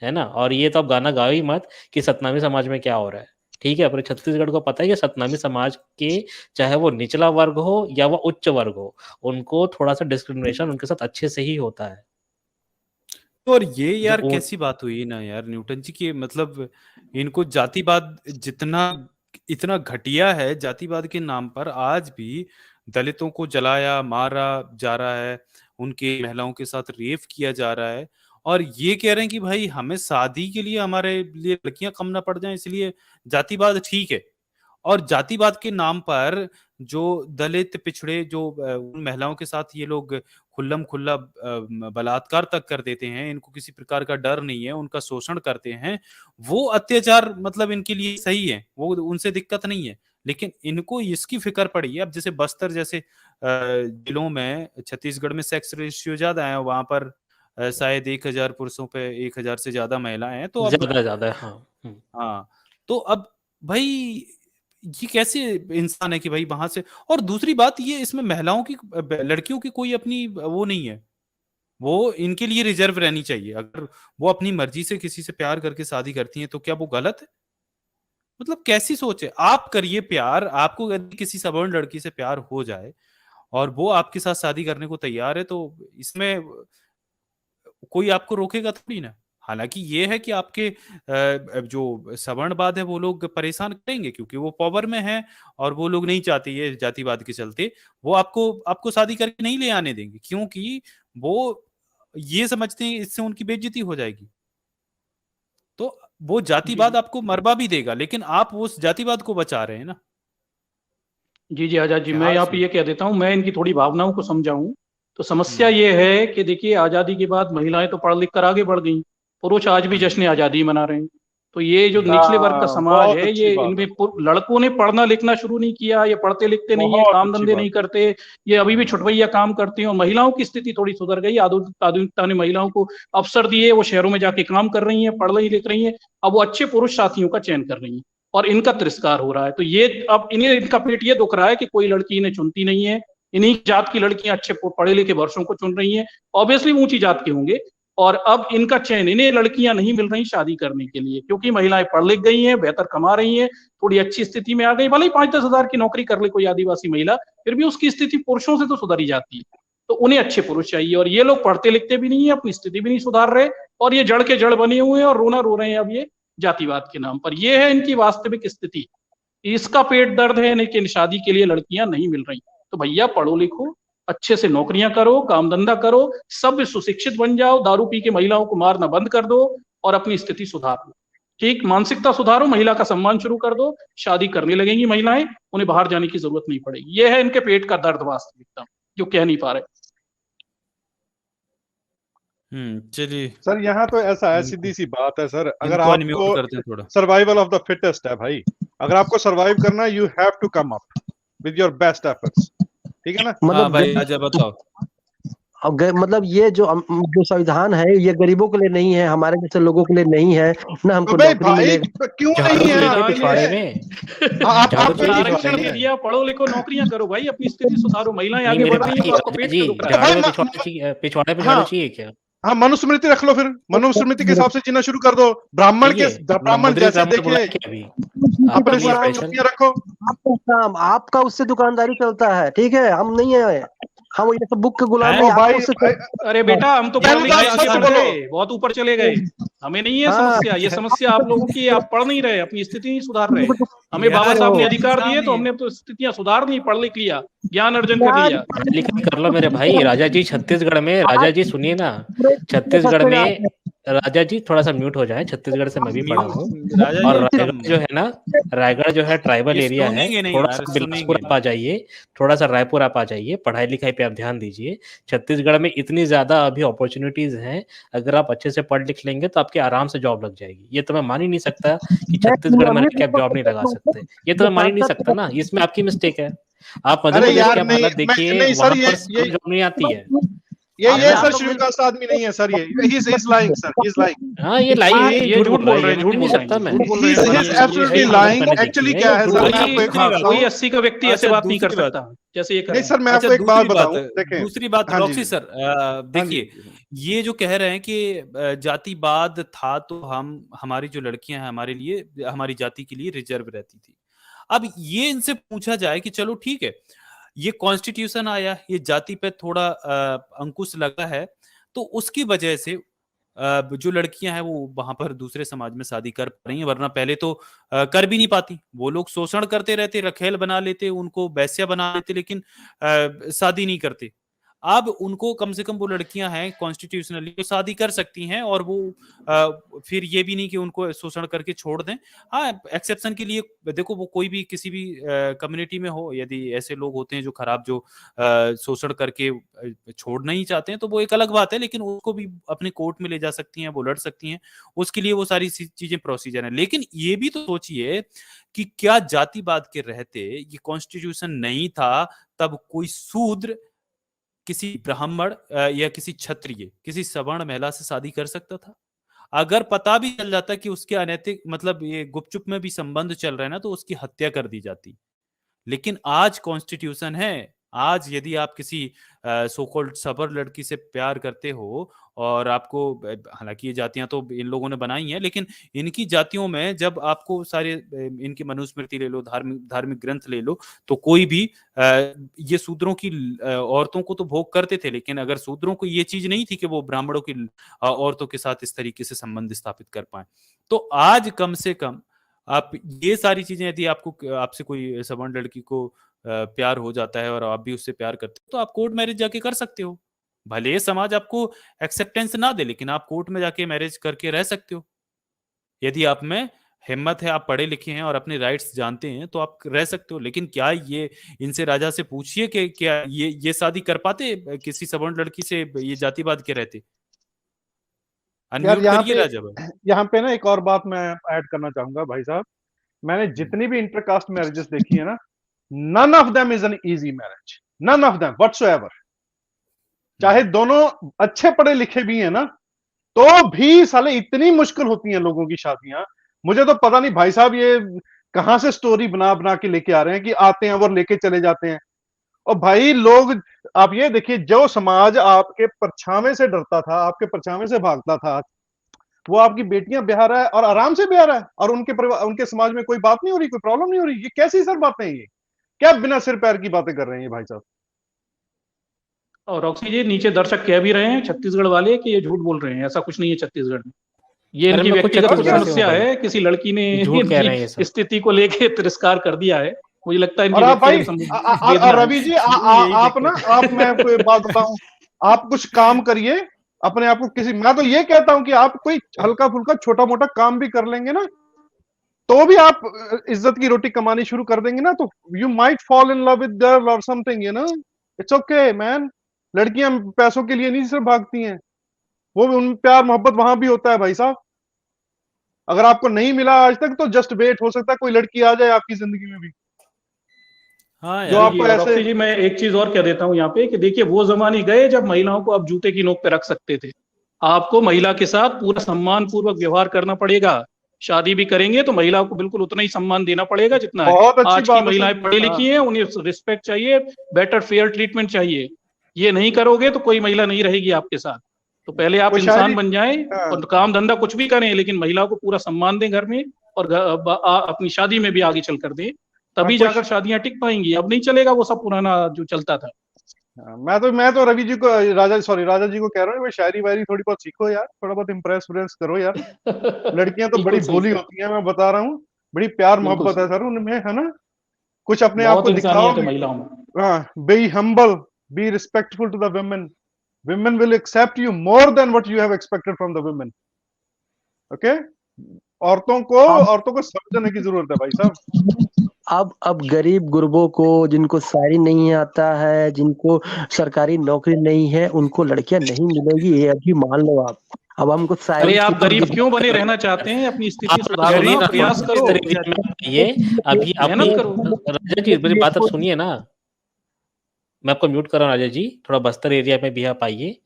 है ना। और ये तो आप गाना गाओ ही मत कि सतनामी समाज में क्या हो रहा है। ठीक है, अपने छत्तीसगढ़ को पता है कि सतनामी समाज के, चाहे वो निचला वर्ग हो या वो उच्च वर्ग हो, उनको थोड़ा सा डिस्क्रिमिनेशन उनके साथ अच्छे से ही होता है। और ये जो यार कैसी बात हुई ना यार न्यूटन जी की, मतलब इनको जातिवाद जितना इतना घटिया है जातिवाद के नाम पर, आज भी दलितों को जलाया मारा जा रहा है, उनके महिलाओं के साथ रेप किया जा रहा है, और ये कह रहे हैं कि भाई हमें शादी के लिए हमारे लिए लड़कियां कम ना पड़ जाएं, इसलिए जातिवाद ठीक है। और जातिवाद के नाम पर जो दलित पिछड़े जो उन महिलाओं के साथ ये लोग खुल्लम खुल्ला बलात्कार तक कर देते हैं, इनको किसी प्रकार का डर नहीं है, उनका शोषण करते हैं, वो अत्याचार मतलब इनके लिए सही है, वो उनसे दिक्कत नहीं है। लेकिन इनको इसकी फिक्र पड़ी है। अब जैसे बस्तर जैसे जिलों में, छत्तीसगढ़ में सेक्स रेशियो ज्यादा है, वहां पर शायद 1000 पुरुषों पे 1000 से ज्यादा महिलाएं हैं। तो अब ज्यादा है, हाँ। हाँ, तो अब भाई ये कैसे इंसान है कि भाई वहां से। और दूसरी बात ये, इसमें महिलाओं की, लड़कियों की कोई अपनी वो नहीं है, वो इनके लिए रिजर्व रहनी चाहिए। अगर वो अपनी मर्जी से किसी से प्यार करके शादी करती हैं तो क्या वो गलत है? मतलब कैसी सोच है? आप करिए प्यार, आपको यदि किसी सवर्ण लड़की से प्यार हो जाए और वो आपके साथ शादी करने को तैयार है, तो इसमें कोई आपको रोकेगा थोड़ी ना। हालांकि ये है कि आपके जो सवर्णवाद है वो लोग परेशान करेंगे, क्योंकि वो पावर में है और वो लोग नहीं चाहते ये जातिवाद के चलते, वो आपको शादी करके नहीं ले आने देंगे, क्योंकि वो ये समझते हैं इससे उनकी बेइज्जती हो जाएगी। तो वो जातिवाद आपको मरवा भी देगा, लेकिन आप उस जातिवाद को बचा रहे हैं ना। जी जी आजाद जी, मैं यहाँ पे ये कह देता हूँ, मैं इनकी थोड़ी भावनाओं को समझाऊं तो समस्या ये है कि देखिए, आजादी के बाद महिलाएं तो पढ़ लिख कर आगे बढ़ गई, पुरुष आज भी जश्न आजादी मना रहे हैं। तो ये जो निचले वर्ग का समाज बहुत है, अच्छी ये बात इनमें लड़कों ने पढ़ना लिखना शुरू नहीं किया, ये पढ़ते लिखते नहीं है, बहुत काम अच्छी धंधे बात नहीं करते, ये अभी भी छुटवैया काम करते हैं। और महिलाओं की स्थिति थोड़ी सुधर गई, आधुनिकता ने महिलाओं को अवसर दिए, वो शहरों में जाके काम कर रही है, पढ़ रही लिख रही है, अब वो अच्छे पुरुष साथियों का चयन कर रही है और इनका तिरस्कार हो रहा है। तो ये अब इनका पेट ये दुख रहा है कि कोई लड़की इन्हें चुनती नहीं है, इन्हीं जात की लड़कियां अच्छे पढ़े लिखे वर्षों को चुन रही हैं, ऑब्वियसली ऊंची जात के होंगे, और अब इनका चयन, इन्हें लड़कियां नहीं मिल रही शादी करने के लिए, क्योंकि महिलाएं पढ़ लिख गई हैं, बेहतर कमा रही हैं, थोड़ी अच्छी स्थिति में आ गई। भले ही 5-10 हजार की नौकरी कर ले कोई आदिवासी महिला, फिर भी उसकी स्थिति पुरुषों से तो सुधरी जाती है। तो उन्हें अच्छे पुरुष चाहिए, और ये लोग पढ़ते लिखते भी नहीं है, अपनी स्थिति भी नहीं सुधार रहे, और ये जड़ के जड़ बने हुए हैं और रोना रो रहे हैं अब ये जातिवाद के नाम पर। ये है इनकी वास्तविक स्थिति, इसका पेट दर्द है, लेकिन शादी के लिए लड़कियां नहीं मिल रही। तो भैया पढ़ो लिखो, अच्छे से नौकरियां करो, काम धंधा करो, सब सुशिक्षित बन जाओ, दारू पी के महिलाओं को मारना बंद कर दो और अपनी स्थिति सुधार लो। ठीक, मानसिकता सुधारो, महिला का सम्मान शुरू कर दो, शादी करने लगेंगी महिलाएं, उन्हें बाहर जाने की जरूरत नहीं पड़ेगी। यह है इनके पेट का दर्द वास्तविकता, जो कह नहीं पा रहे। चलिए सर, यहाँ तो ऐसा है, सीधी सी बात है सर, अगर इनको अनम्यूट करते हैं आपको थोड़ा। सर्वाइवल ऑफ द फिटेस्ट है भाई, अगर आपको सर्वाइव करना है, you have to come up with your best efforts, ठीक है ना? हाँ मतलब भाई, आजा बताओ। मतलब ये जो संविधान है, ये गरीबों के लिए नहीं है, हमारे जैसे लोगों के लिए नहीं है ना, हमको भाई नौकरी मिलेगा। क्यों झाड़ू नहीं तो है? लेके आप पिछवाड़े ये में, आप झाड़ू तो लेके आप आरक्षण पिछवाड़े दे में। दिया, पढ़ो लिखो, नौकरियां करो भाई, अपनी स्थिति सुधारो, महिलाएं नहीं आगे मेरे बढ़ रही हैं, भाई तो आपको राजा पेट जी, क्यों दुख रहा है? झाड़ू में पिछवाड़े चाहिए, पिछवाड़े पे झाड़ू हाँ चाहिए क्या? हाँ, मनुस्मृति रख लो, फिर मनुस्मृति के हिसाब से जीना शुरू कर दो। ब्राह्मण के चाहिए ब्राह्मण मुद्रित जैसे ब्राह्मण बुलाया देखिए, क्या अभी? आपका अपने आपके लिए साथ स्पेशल? नौकरियां रखो। आपका काम, आपका उससे दुकानदारी चलता है, ठीक है, हम नहीं है, हम ये सब बुक के गुलाम हैं? नहीं, ओ भाई, आपको उससे अरे बेटा, हम तो पढ़ लिख के भाई आगे सच बढ़ बोलो। गए, बहुत ऊपर चले गए, हमें नहीं है हाँ। समस्या। ये समस्या आप लोगों की है, आप पढ़ नहीं रहे, अपनी स्थिति नहीं सुधार रहे। हमें यार, बाबा साहब ने वो अधिकार इंसान दिए, तो ही है। हमने तो स्थितियां सुधार ली, पढ़ लिख लिया, ज्ञान अर्जन कर लिया। पढ़ाई लिखाई कर लो मेरे भाई। राजा जी छत्तीसगढ़ में, राजा जी सुनिए ना, छत्तीसगढ़ में, राजा जी थोड़ा सा म्यूट हो जाए, छत्तीसगढ़ से मैं भी पढ़ा हूँ। राजा और जी रायगढ़ एकदम, जो है ना, रायगढ़ जो है ट्राइबल ये एरिया है, सुनेंगे नहीं थोड़ा यार, सा सुनेंगे बिलासपुर नहीं। आप आ जाइए, थोड़ा सा रायपुर आप आ जाइए, पढ़ाई लिखाई पे आप ध्यान दीजिए। छत्तीसगढ़ में इतनी ज्यादा अभी अपॉर्चुनिटीज हैं, अगर आप अच्छे से पढ़ लिख लेंगे तो आपके आराम से जॉब लग जाएगी। ये तो मैं मान ही नहीं सकता कि छत्तीसगढ़ में रह के आप जॉब नहीं लगा सकते, ये तो मैं मान ही नहीं सकता ना, इसमें आपकी मिस्टेक है। आप मध्य अरे प्रदेश यार के आप नहीं, हालत देखिए, नहीं सर, वहां ये पर जॉब नहीं आती है। ये आप सर लोग शेड्यूल कास्ट आदमी नहीं है सर, ये he is lying sir, he is lying, हाँ ये लाई है, ये ये झूठ बोल रहा है, ये झूठ मान नहीं बोल रहे सकता हैं, मैं। झूठ बोल ही रहे इज हैं। एब्सोल्युटली ये लाइंग। मैंने एक्चुअली देखी क्या है, है ये सर, झूठ मैं बोल आपको एक रही है। बात कोई बताऊं। 80 का व्यक्ति ऐसे अच्छा, बात नहीं कर दूसरी बात, सकता जैसे ये कर नहीं रहे सर, मैं अच्छा आपको एक बात दूसरी बताऊं, बात, देखें। दूसरी बात हाँ जी, रॉक्सी सर, हाँ जी, देखिए, ये जो कह रहे हैं कि जातिवाद था तो हमारी जो लड़कियां हैं हमारे लिए, हमारी जाति के लिए रिजर्व रहती थी। अब ये इनसे पूछा जाए कि चलो ठीक है, ये कॉन्स्टिट्यूशन आया, ये जाति पे थोड़ा अंकुश लगा है, तो उसकी वजह से जो लड़कियां हैं वो वहां पर दूसरे समाज में शादी कर पा रही हैं, वरना पहले तो कर भी नहीं पाती। वो लोग शोषण करते रहते, रखेल बना लेते, उनको वैश्या बना लेते, लेकिन शादी नहीं करते। अब उनको कम से कम वो लड़कियां हैं कॉन्स्टिट्यूशनली वो शादी कर सकती हैं, और वो फिर ये भी नहीं कि उनको शोषण करके छोड़ दें। हाँ, एक्सेप्शन के लिए देखो, वो कोई भी किसी भी कम्युनिटी में हो, यदि ऐसे लोग होते हैं जो खराब, जो शोषण करके छोड़ना ही चाहते हैं, तो वो एक अलग बात है, लेकिन उसको भी अपने कोर्ट में ले जा सकती हैं, वो लड़ सकती हैं, उसके लिए वो सारी चीजें प्रोसीजर है। लेकिन ये भी तो सोचिए कि क्या जातिवाद के रहते, ये कॉन्स्टिट्यूशन नहीं था, तब कोई शूद्र किसी ब्राह्मण या किसी क्षत्रिय, किसी सवर्ण महिला से शादी कर सकता था? अगर पता भी चल जाता कि उसके अनैतिक, मतलब ये गुपचुप में भी संबंध चल रहा है ना, तो उसकी हत्या कर दी जाती। लेकिन आज कॉन्स्टिट्यूशन है। आज यदि आप किसी सो कॉल्ड सबर लड़की से प्यार करते हो, और आपको, हालांकि ये जातियां तो इन लोगों ने बनाई हैं, लेकिन इनकी जातियों में जब आपको सारे इनकी मनुस्मृति ले लो, धार्मिक धार्मिक ग्रंथ ले लो, तो कोई भी ये शूद्रों की औरतों को तो भोग करते थे, लेकिन अगर शूद्रों को ये चीज नहीं थी कि वो ब्राह्मणों की औरतों के साथ इस तरीके से संबंध स्थापित कर पाए। तो आज कम से कम आप ये सारी चीजें, यदि आपको, आपसे कोई सवर्ण लड़की को प्यार हो जाता है और आप भी उससे प्यार करते हो, तो आप कोर्ट मैरिज जाके कर सकते हो। भले समाज आपको एक्सेप्टेंस ना दे, लेकिन आप कोर्ट में जाके मैरिज करके रह सकते हो। यदि आप में हिम्मत है, आप पढ़े लिखे हैं और अपने राइट्स जानते हैं, तो आप रह सकते हो। लेकिन क्या ये, इनसे राजा से पूछिए कि क्या ये शादी कर पाते किसी सवर्ण लड़की से, ये जातिवाद के रहते? यार अनम्यूट यहाँ करिए पे राजा भाई। यहाँ पे ना एक और बात मैं ऐड करना चाहूंगा भाई साहब। मैंने जितनी भी इंटरकास्ट मैरिजेस देखी है ना, none of them is an easy marriage, none of them whatsoever. चाहे दोनों अच्छे पढ़े लिखे भी हैं ना, तो भी साले इतनी मुश्किल होती हैं लोगों की शादियां। मुझे तो पता नहीं भाई साहब ये कहां से स्टोरी बना बना के लेके आ रहे हैं कि आते हैं वो लेके चले जाते हैं। और भाई लोग, आप ये देखिए, जो समाज आपके परछावे से डरता था, आपके परछावे से भागता था, वो आपकी बेटियां ब्याह रहा है और आराम से ब्याह रहा है, और उनके परिवार, उनके समाज में कोई बात नहीं हो रही, कोई प्रॉब्लम नहीं हो रही। ये कैसी सर बातें हैं? ये क्या बिना सिर पैर की बातें कर रहे हैं ये भाई साहब? और रॉक्सी जी, नीचे दर्शक कह भी रहे हैं छत्तीसगढ़ वाले कि ये झूठ बोल रहे हैं, ऐसा कुछ नहीं है छत्तीसगढ़ में। ये अरे इनकी मैं खुद व्यक्तिगत छत्तीसगढ़ से हूँ समस्या भाई, है, किसी लड़की ने झूठ कह रहे हैं ये इनकी सब। स्थिति को लेके तिरस्कार कर दिया है। मुझे लगता है और इनकी आप भाई, व्यक्तिगत वेदना रवि जी, यही आप ना, दिक्कत आप, मैं आपको एक बात बताऊं, आप कुछ काम करिए अपने आप को किसी, मैं तो ये कहता हूं कि आप कोई हल्का फुल्का छोटा मोटा काम भी कर लेंगे ना, तो भी आप इज्जत की रोटी कमानी शुरू कर देंगे ना, तो you might fall in love with girl और something, you know, it's okay man. लड़कियां पैसों के लिए नहीं सिर्फ भागती हैं, वो उन प्यार मोहब्बत वहां भी होता है भाई साहब। अगर आपको नहीं मिला आज तक, तो जस्ट वेट, हो सकता है कोई लड़की आ जाए आपकी जिंदगी में भी हाँ जो यार, आपको जी। और ऐसे। रॉक्सी जी, मैं एक चीज और कह देता हूँ यहाँ पे कि देखिए, वो जमाने गए जब महिलाओं को आप जूते की नोक पे रख सकते थे। आपको महिला के साथ पूरा सम्मान पूर्वक व्यवहार करना पड़ेगा। शादी भी करेंगे तो महिला को बिल्कुल उतना ही सम्मान देना पड़ेगा जितना है। बहुत अच्छी आज की बात है महिलाएं सर। पढ़ी लिखी हैं, उन्हें रिस्पेक्ट चाहिए, बेटर फेयर ट्रीटमेंट चाहिए। ये नहीं करोगे तो कोई महिला नहीं रहेगी आपके साथ। तो पहले आप वो शायरी, इंसान बन जाएं और काम धंधा कुछ भी करें, लेकिन महिला को पूरा सम्मान दें घर में, और अपनी शादी में भी आगे चल कर दें, तभी जाकर शादियां टिक पाएंगी। अब नहीं चलेगा वो सब पुराना जो चलता था। मैं तो रवि जी को, राजा जी को कह रहा हूँ, शायरी वायरी थोड़ी बहुत सीखो यार, थोड़ा बहुत इम्प्रेस करो यार। लड़कियां तो बड़ी भोली होती हैं, मैं बता रहा हूँ, बड़ी प्यार मोहब्बत है सर उनमें, है ना? कुछ अपने आप बहुत को दिखाओ। इंसानियत है महिलाओं में। हाँ, be humble, be respectful to the women. Women will accept you more than what you have expected from the women. Okay? औरतों को समझने की जरूरत है भाई साहब। अब गरीब गुरबों को, जिनको शायरी नहीं आता है, जिनको सरकारी नौकरी नहीं है, उनको लड़कियां नहीं मिलेगी, ये अभी मान लो आप। अब हमको अरे शायरी आप गरीब क्यों बने रहना चाहते हैं? अपनी स्थिति सुधारो ना, प्रयास करो, ये अभी मेहनत करो। राजा जी मेरी बात आप सुनिए ना, मैं आपको म्यूट कर रहा हूँ राजा जी, थोड़ा बस्तर एरिया में भी आप आइए।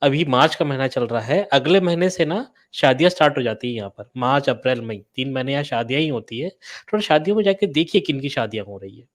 अभी मार्च का महीना चल रहा है, अगले महीने से ना शादियां स्टार्ट हो जाती है यहाँ पर। मार्च अप्रैल मई 3 महीने यहाँ शादियां ही होती है। थोड़ा शादियों में जाके देखिए किन की शादियां हो रही है।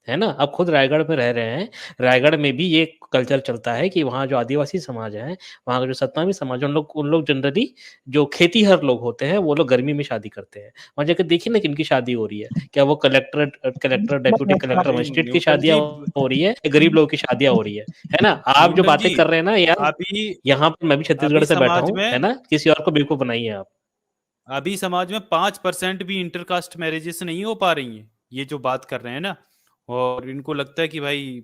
है ना? आप खुद रायगढ़ में रह रहे हैं, रायगढ़ में भी ये कल्चर चलता है कि वहाँ जो आदिवासी समाज है, वहाँ का जो सतनामी समाज है, उन लोग जनरली जो खेतीहर लोग होते हैं, वो लोग गर्मी में शादी करते हैं। वहाँ जाके देखिए ना किनकी शादी हो रही है, क्या वो कलेक्टर, डेप्यूटी कलेक्टर, भाई मजिस्ट्रेट की न्यूटन शादियाँ जी, हो रही है, या गरीब लोगों की शादियाँ हो रही है ना? आप जो न्यूटन बातें जी, कर रहे हैं ना यार, अभी यहाँ पर मैं भी छत्तीसगढ़ अभी से बैठा समाज हूँ, है में ना? किसी और को बेवकूफ़ बनाइए आप। अभी समाज में 5% भी इंटरकास्ट मैरिजेस नहीं हो पा रही हैं, ये जो बात कर रहे हैं ना, और इनको लगता है कि भाई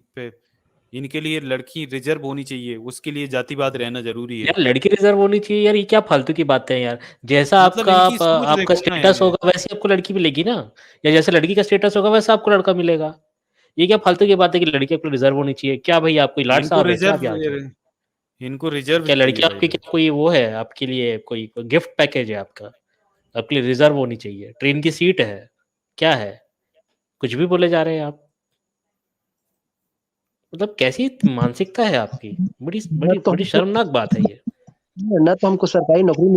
इनके लिए लड़की रिजर्व होनी चाहिए, उसके लिए जातिवाद रहना जरूरी है। यार लड़की रिजर्व होनी चाहिए यार, ये क्या फालतू की बातें हैं यार। जैसा मतलब आपका इनकी सोच आपका देखो ना स्टेटस यार, होगा वैसे आपको लड़की मिलेगी ना, या जैसे लड़की का स्टेटस होगा वैसा आपको लड़का मिलेगा। ये क्या फालतू की बात है कि लड़की आपको रिजर्व होनी चाहिए? क्या भाई आप कोई लाट इनको साहब है क्या आप रिजर्व यहाँ के? इनको रिजर्व क्या चाहिए लड़की भाई आपकी बस। क्या कोई वो है आपके लिए, कोई गिफ्ट पैकेज है आपका? आपके लिए रिजर्व होनी चाहिए, ट्रेन की सीट है, क्या है? कुछ भी बोले जा रहे हैं आप। मतलब कैसी मानसिकता है आपकी? बड़ी न बड़ी तो बड़ी हमको शर्मनाक बात है ये। न तो हमको सरकारी नौकरी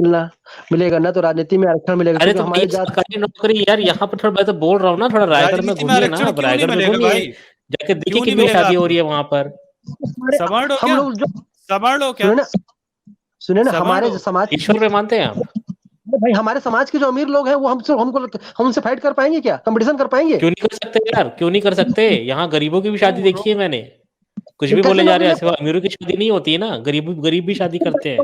मिलेगा, न तो राजनीति में आरक्षण मिलेगा, अरे क्योंकि तो हमारे भाई जात सरकारी नौकरी यार, यहाँ पर थोड़ा मैं तो बोल रहा हूँ ना, थोड़ा रायगढ़ में राजनीति में घूमिए ना, आरक्षण आप क्यों नहीं रायगढ़ में मिलेगा घूमिए, भाई? जाके देखिए क्यों नहीं कितनी मिलेगा शादी हो आपको? रही है वहां पर। सवर्ण हो हम क्या? लोग जो सवर्ण हो क्या? सुने ना सुने ना सवर्ण हमारे हो? समाज ईश्वर पे मानते हैं आप? भाई, हमारे समाज के जो अमीर लोग हैं वो हम उनसे फाइट कर पाएंगे क्या? कंपटीशन कर पाएंगे? क्यों नहीं कर सकते यार, क्यों नहीं कर सकते? यहाँ गरीबों की भी शादी देखी है मैंने। कुछ भी कैसे बोले जा नौकरी रहे हैं, ले ऐसे अमीरों की शादी नहीं होती है ना, गरीब भी शादी करते हैं।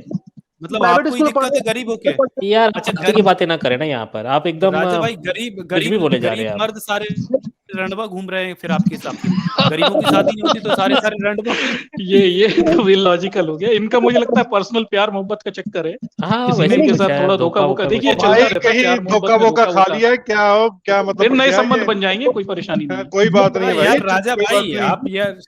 मतलब प्राइवेट आपको ही स्कूल दिक्कत है गरीब होके? यार आप अच्छा फालतू की गरीब बातें ना करें ना यहाँ पर, आप एकदम राजा भाई, गरीब कुछ गरीब भी बोले जा रहे गरीब हैं आप। मर्द सारे रंडवा घूम रहे हैं फिर आपके हिसाब से? गरीबों की शादी नहीं होती तो सारे सारे रंडवा। ये तो इलॉजिकल हो गया इनका। मुझे लगता है पर्सनल प्यार मोहब्बत का चक्कर है, हाँ किसी वैसे ने इनके कुछ साथ है, थोड़ा धोखा धोखा वोखा। वोखा देखिए कुछ भाई चलता रहता है कहीं प्यार धोखा मोहब्बत में, वोखा धोखा खा वोखा। लिया है क्या हो, क्या मतलब फिर बढ़ नए गया संबंध ये? बन जाएंगे, कोई परेशानी नहीं है। कोई बात नहीं है भाई, यार राजा कोई बात भाई नहीं। आप यार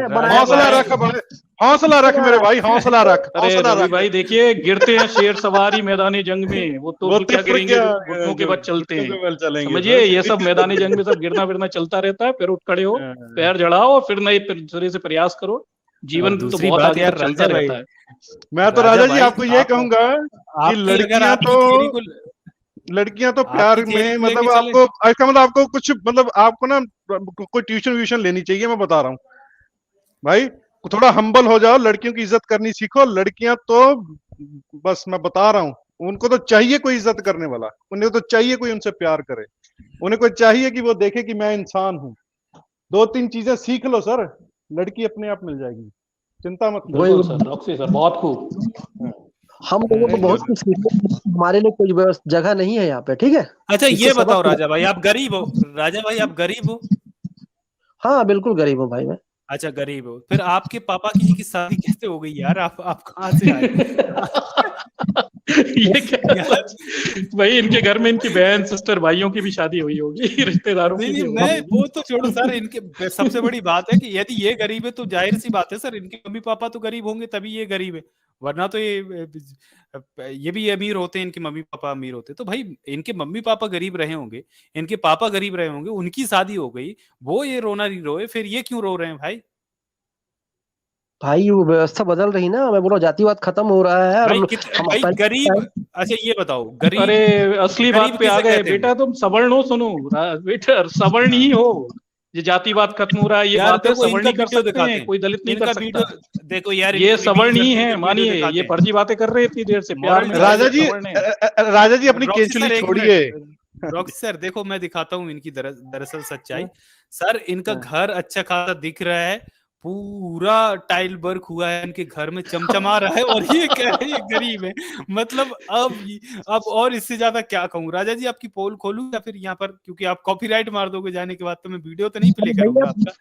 बनाया राजा हौसला गया है। रख भाई भाई, हौसला रख मेरे भाई, हौसला रख, अरे हौसला रवि रख। भाई देखिए, गिरते हैं शेर सवारी मैदानी जंग में, वो तो वो भी क्या तो गिरेंगे क्या जो घुटनों के जो बल चलते घुटनों हैं। के बल चलेंगे समझिए सर। ये सब मैदानी जंग में सब गिरना फिरना चलता रहता है। फिर उठ खड़े हो, पैर जड़ाओ और फिर नए सिरे से प्रयास करो। और जीवन तो दूसरी बहुत बात आगे यार तक चलता राजा भाई, रहता है। मैं तो राजा राजा जी भाई आपको ये आप कहूंगा कि आपकी अगर लड़कियां तो प्यार आपकी थियरी में को लेके मतलब चले, आपको इसका मतलब आपको कुछ मतलब आपको ना कोई ट्यूशन व्यूशन लेनी चाहिए, मैं बता रहा हूँ भाई। थोड़ा हम्बल हो जाओ, लड़कियों की इज्जत करनी सीखो। लड़कियां तो बस मैं बता रहा हूँ, उनको तो चाहिए कोई इज्जत करने वाला, उन्हें तो चाहिए कोई उनसे प्यार करे, उन्हें कोई चाहिए कि वो देखे कि मैं इंसान हूँ। 2-3 चीजें सीख लो सर, लड़की अपने आप मिल जाएगी, चिंता मत करो। बिल्कुल सर, रॉक्सी सर, बहुत खूब। हम लोगों को बहुत कुछ सीखने, हमारे लिए कोई जगह नहीं है यहाँ पे, ठीक है? अच्छा इससे ये बताओ सबक राजा भाई, आप गरीब हो? राजा भाई आप गरीब हो? हाँ बिल्कुल गरीब हूँ भाई मैं। अच्छा गरीब हो, फिर आपके पापा की शादी कैसे हो गई यार? आप कहाँ से आए? ये क्या यार भाई, इनके घर में इनकी बहन सिस्टर भाइयों की भी शादी हुई होगी, रिश्तेदारों नहीं की भी नहीं, होगी। मैं वो तो छोड़ो सर, इनके सबसे बड़ी बात है कि यदि ये गरीब है तो जाहिर सी बात है सर, इनके मम्मी पापा तो गरीब होंगे तभी ये गरीब है, वरना तो ये भी अमीर होते हैं, इनके मम्मी पापा अमीर होते। तो भाई इनके मम्मी पापा गरीब रहे होंगे, इनके पापा गरीब रहे होंगे, उनकी शादी हो गई, वो ये रोना नहीं रोए, फिर ये क्यों रो रहे हैं भाई? भाई वो व्यवस्था बदल रही ना, मैं बोल रहा हूँ जातिवाद खत्म हो रहा है। और हम भाई पहले गरीब, अच्छा ये बताओ अरे गरीब असली गरीब बात पे आ किसे गए कहते हैं? बेटा, तुम सवर्ण हो। सुनो बेटा, सवर्ण ही हो। ये जातिवाद खत्म हो रहा है, ये यार बात है, देखो सवर्ण इनका ही कर वीडियो सकते दिखाते हैं, हैं, कोई दलित नहीं कर इनका सकता। वीडियो देखो यार, ये इनकी सवर्ण रिवील ही करते है, हुए वीडियो मानिए। दिखाते ये हैं। फर्जी बातें कर रहे इतनी देर से, प्यार मॉरल में में राजा जी, सवर्ण है। राजा जी अपनी रॉक्सी केंचुली सर एक छोड़िए। मिनट, रॉक्सी सर देखो मैं दिखाता हूँ इनकी दरअसल सच्चाई। सर इनका घर अच्छा खासा दिख रहा है, पूरा टाइल वर्क हुआ है, इनके घर में चमचमा रहा है, और ये कह रहे हैं ये गरीब है। मतलब अब और इससे ज्यादा क्या कहूँ? राजा जी आपकी पोल खोलूं या फिर यहाँ पर, क्योंकि आप कॉपीराइट मार दोगे जाने के बाद, तो मैं वीडियो तो नहीं प्ले करूंगा आपका